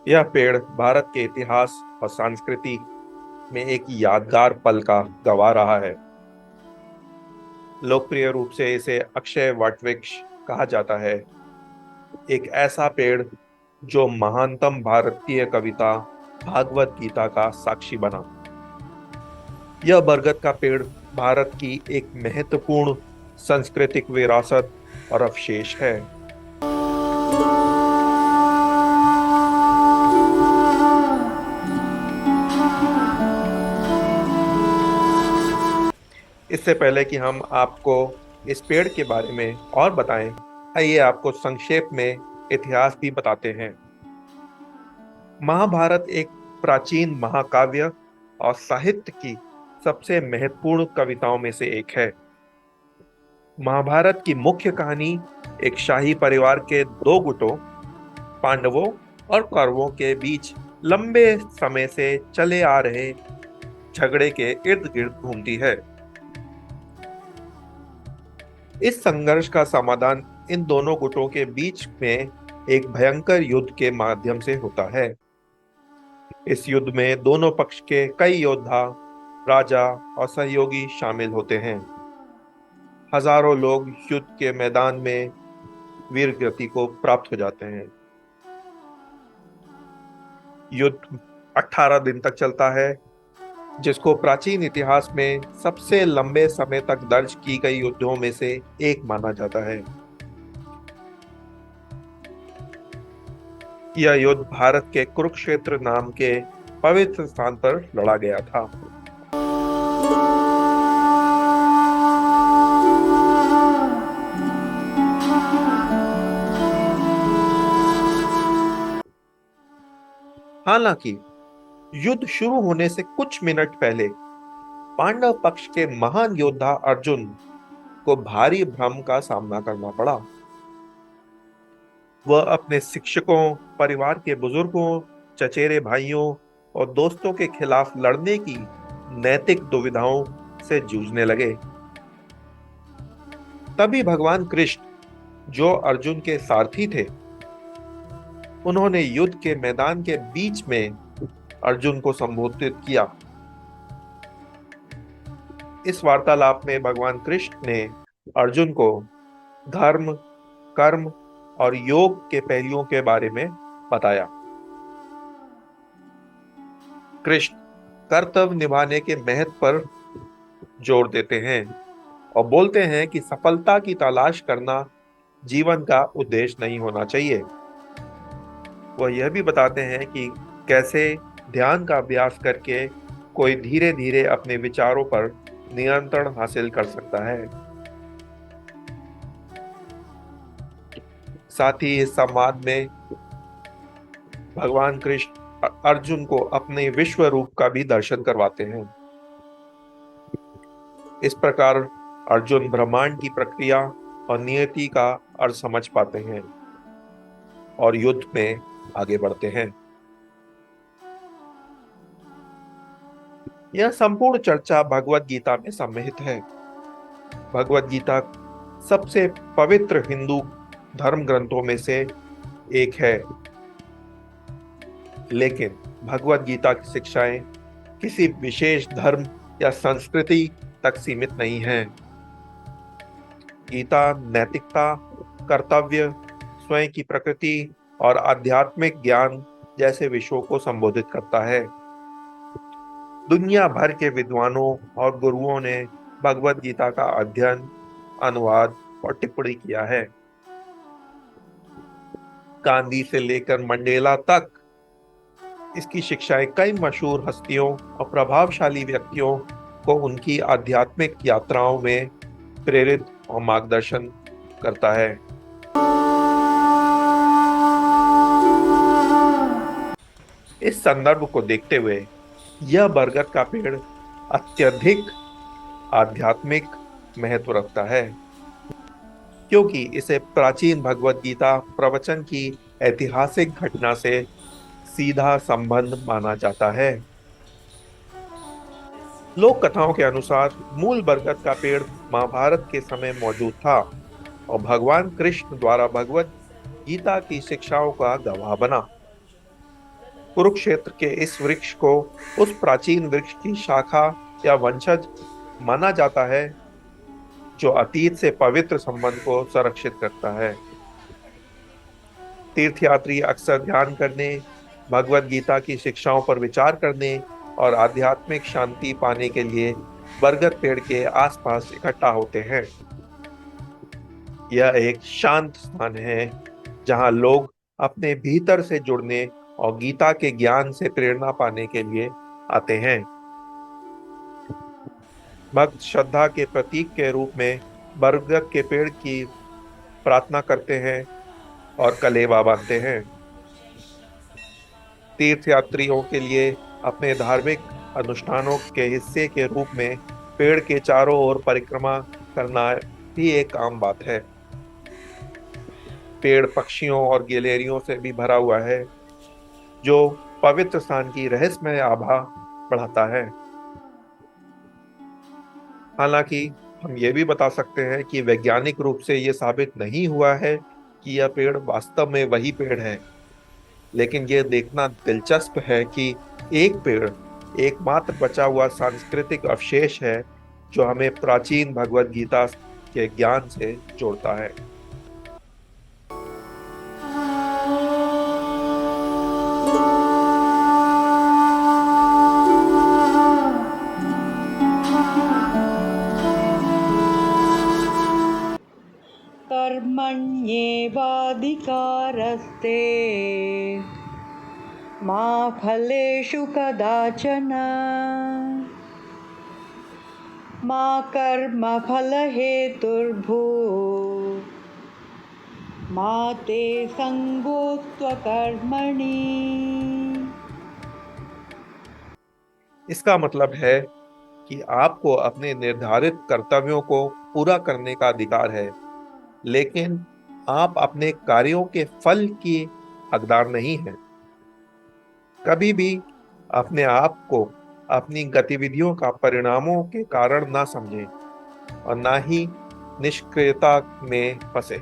यह पेड़ भारत के इतिहास और संस्कृति में एक यादगार पल का गवाह रहा है। लोकप्रिय रूप से इसे अक्षय वटवृक्ष कहा जाता है। एक ऐसा पेड़ जो महानतम भारतीय कविता भागवत गीता का साक्षी बना। यह बरगद का पेड़ भारत की एक महत्वपूर्ण सांस्कृतिक विरासत और अवशेष है। इससे पहले कि हम आपको इस पेड़ के बारे में और बताएं, आइए आपको संक्षेप में इतिहास भी बताते हैं। महाभारत एक प्राचीन महाकाव्य और साहित्य की सबसे महत्वपूर्ण कविताओं में से एक है। महाभारत की मुख्य कहानी एक शाही परिवार के दो गुटों, पांडवों और कौरवों के बीच लंबे समय से चले आ रहे झगड़े के इर्द गिर्द घूमती है। इस संघर्ष का समाधान इन दोनों गुटों के बीच में एक भयंकर युद्ध के माध्यम से होता है। इस युद्ध में दोनों पक्ष के कई योद्धा, राजा और सहयोगी शामिल होते हैं। हजारों लोग युद्ध के मैदान में वीर गति को प्राप्त हो जाते हैं। युद्ध 18 दिन तक चलता है, जिसको प्राचीन इतिहास में सबसे लंबे समय तक दर्ज की गई युद्धों में से एक माना जाता है। यह युद्ध भारत के कुरुक्षेत्र नाम के पवित्र स्थान पर लड़ा गया था। हालांकि युद्ध शुरू होने से कुछ मिनट पहले पांडव पक्ष के महान योद्धा अर्जुन को भारी भ्रम का सामना करना पड़ा। वह अपने शिक्षकों, परिवार के बुजुर्गों, चचेरे भाइयों और दोस्तों के खिलाफ लड़ने की नैतिक दुविधाओं से जूझने लगे। तभी भगवान कृष्ण, जो अर्जुन के सारथी थे, उन्होंने युद्ध के मैदान के बीच में अर्जुन को संबोधित किया। इस वार्तालाप में भगवान कृष्ण ने अर्जुन को धर्म, कर्म और योग के पहलुओं के बारे में बताया। कृष्ण कर्तव्य निभाने के महत्व पर जोर देते हैं और बोलते हैं कि सफलता की तलाश करना जीवन का उद्देश्य नहीं होना चाहिए। वह यह भी बताते हैं कि कैसे ध्यान का अभ्यास करके कोई धीरे धीरे अपने विचारों पर नियंत्रण हासिल कर सकता है। साथ ही इस संवाद में भगवान कृष्ण अर्जुन को अपने विश्व रूप का भी दर्शन करवाते हैं। इस प्रकार अर्जुन ब्रह्मांड की प्रक्रिया और नियति का अर्थ समझ पाते हैं और युद्ध में आगे बढ़ते हैं। यह संपूर्ण चर्चा भगवत गीता में सम्मिलित है। भगवत गीता सबसे पवित्र हिंदू धर्म ग्रंथों में से एक है, लेकिन भगवत गीता की शिक्षाएं किसी विशेष धर्म या संस्कृति तक सीमित नहीं हैं। गीता नैतिकता, कर्तव्य, स्वयं की प्रकृति और आध्यात्मिक ज्ञान जैसे विषयों को संबोधित करता है। दुनिया भर के विद्वानों और गुरुओं ने भगवत गीता का अध्ययन, अनुवाद और टिप्पणी किया है। गांधी से लेकर मंडेला तक इसकी शिक्षाएं कई मशहूर हस्तियों और प्रभावशाली व्यक्तियों को उनकी आध्यात्मिक यात्राओं में प्रेरित और मार्गदर्शन करता है। इस संदर्भ को देखते हुए यह बरगद का पेड़ अत्यधिक आध्यात्मिक महत्व रखता है, क्योंकि इसे प्राचीन भगवत गीता प्रवचन की ऐतिहासिक घटना से सीधा संबंध माना जाता है। लोक कथाओं के अनुसार मूल बरगद का पेड़ महाभारत के समय मौजूद था और भगवान कृष्ण द्वारा भगवत गीता की शिक्षाओं का गवाह बना। कुरुक्षेत्र के इस वृक्ष को उस प्राचीन वृक्ष की शाखा या वंशज माना जाता है जो अतीत से पवित्र संबंध को संरक्षित करता है। तीर्थयात्री अक्सर ध्यान करने, भगवत गीता की शिक्षाओं पर विचार करने और आध्यात्मिक शांति पाने के लिए बरगद पेड़ के आसपास इकट्ठा होते हैं। यह एक शांत स्थान है जहां लोग अपने भीतर से जुड़ने और गीता के ज्ञान से प्रेरणा पाने के लिए आते हैं। भक्त श्रद्धा के प्रतीक के रूप में बरगद के पेड़ की प्रार्थना करते हैं और कलेवा बांधते हैं। तीर्थयात्रियों के लिए अपने धार्मिक अनुष्ठानों के हिस्से के रूप में पेड़ के चारों ओर परिक्रमा करना भी एक आम बात है। पेड़ पक्षियों और गिलहरियों से भी भरा हुआ है जो पवित्र स्थान की रहस्यमय आभा बढ़ाता है। हालांकि हम ये भी बता सकते हैं कि वैज्ञानिक रूप से ये साबित नहीं हुआ है कि यह पेड़ वास्तव में वही पेड़ है, लेकिन यह देखना दिलचस्प है कि एक पेड़ एकमात्र बचा हुआ सांस्कृतिक अवशेष है जो हमें प्राचीन भगवत गीता के ज्ञान से जोड़ता है। कर्मण्येवाधिकारस्ते मा फलेषु कदाचन मा कर्मफलहेतुर्भू मा ते संगोऽस्त्वकर्मणि। इसका मतलब है कि आपको अपने निर्धारित कर्तव्यों को पूरा करने का अधिकार है, लेकिन आप अपने कार्यों के फल की हकदार नहीं हैं। कभी भी अपने आप को अपनी गतिविधियों का परिणामों के कारण ना समझें और ना ही निष्क्रियता में फंसे।